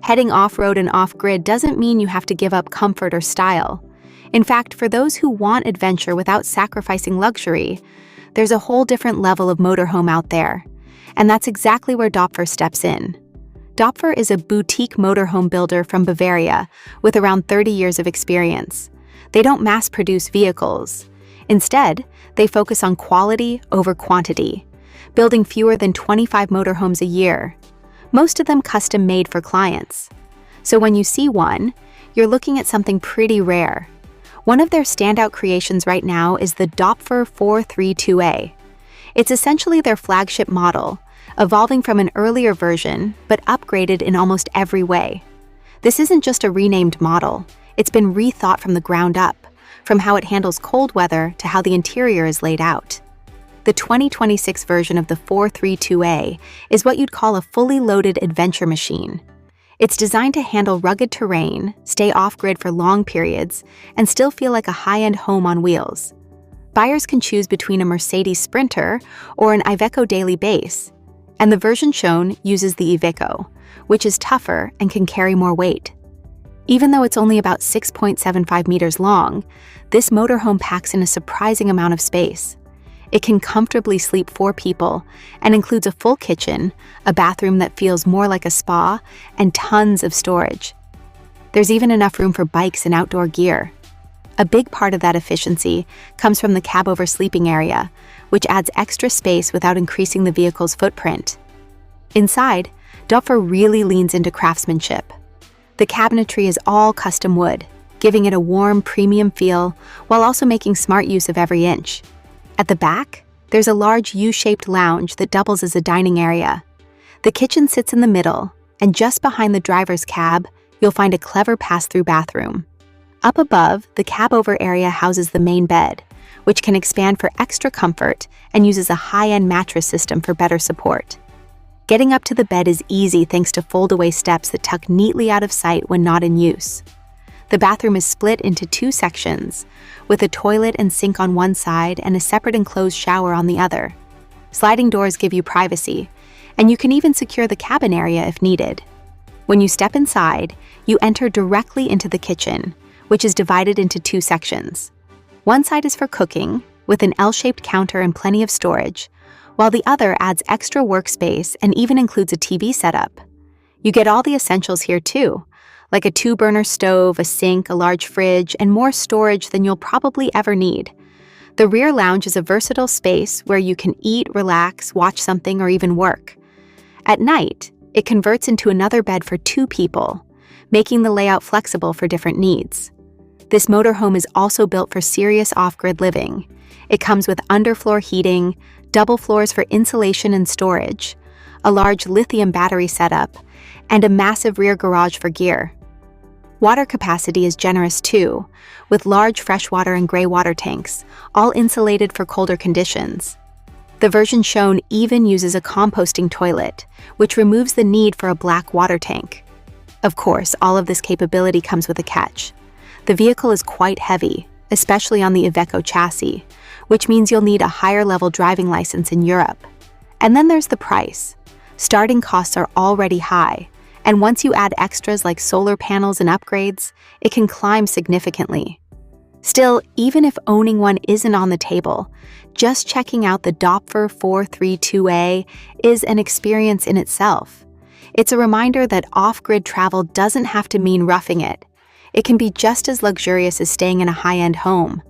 Heading off-road and off-grid doesn't mean you have to give up comfort or style. In fact, for those who want adventure without sacrificing luxury, there's a whole different level of motorhome out there. And that's exactly where Dopfer steps in. Dopfer is a boutique motorhome builder from Bavaria with around 30 years of experience. They don't mass-produce vehicles. Instead, they focus on quality over quantity, building fewer than 25 motorhomes a year, most of them custom-made for clients. So when you see one, you're looking at something pretty rare. One of their standout creations right now is the Dopfer 432A. It's essentially their flagship model, evolving from an earlier version, but upgraded in almost every way. This isn't just a renamed model, it's been rethought from the ground up, from how it handles cold weather to how the interior is laid out. The 2026 version of the 432A is what you'd call a fully loaded adventure machine. It's designed to handle rugged terrain, stay off-grid for long periods, and still feel like a high-end home on wheels. Buyers can choose between a Mercedes Sprinter or an Iveco Daily Base, and the version shown uses the Iveco, which is tougher and can carry more weight. Even though it's only about 6.75 meters long, this motorhome packs in a surprising amount of space. It can comfortably sleep 4 people and includes a full kitchen, a bathroom that feels more like a spa, and tons of storage. There's even enough room for bikes and outdoor gear. A big part of that efficiency comes from the cab-over sleeping area, which adds extra space without increasing the vehicle's footprint. Inside, Dopfer really leans into craftsmanship. The cabinetry is all custom wood, giving it a warm, premium feel while also making smart use of every inch. At the back, there's a large U-shaped lounge that doubles as a dining area. The kitchen sits in the middle, and just behind the driver's cab, you'll find a clever pass-through bathroom. Up above, the cab-over area houses the main bed, which can expand for extra comfort and uses a high-end mattress system for better support. Getting up to the bed is easy thanks to fold-away steps that tuck neatly out of sight when not in use. The bathroom is split into 2 sections, with a toilet and sink on one side and a separate enclosed shower on the other. Sliding doors give you privacy, and you can even secure the cabin area if needed. When you step inside, you enter directly into the kitchen, which is divided into 2 sections. One side is for cooking, with an L-shaped counter and plenty of storage, while the other adds extra workspace and even includes a TV setup. You get all the essentials here too, like a 2-burner stove, a sink, a large fridge, and more storage than you'll probably ever need. The rear lounge is a versatile space where you can eat, relax, watch something, or even work. At night, it converts into another bed for 2 people, making the layout flexible for different needs. This motorhome is also built for serious off-grid living. It comes with underfloor heating, double floors for insulation and storage, a large lithium battery setup, and a massive rear garage for gear. Water capacity is generous too, with large freshwater and gray water tanks, all insulated for colder conditions. The version shown even uses a composting toilet, which removes the need for a black water tank. Of course, all of this capability comes with a catch. The vehicle is quite heavy, especially on the Iveco chassis, which means you'll need a higher-level driving license in Europe. And then there's the price. Starting costs are already high, and once you add extras like solar panels and upgrades, it can climb significantly. Still, even if owning one isn't on the table, just checking out the Dopfer 432A is an experience in itself. It's a reminder that off-grid travel doesn't have to mean roughing it. It can be just as luxurious as staying in a high-end home.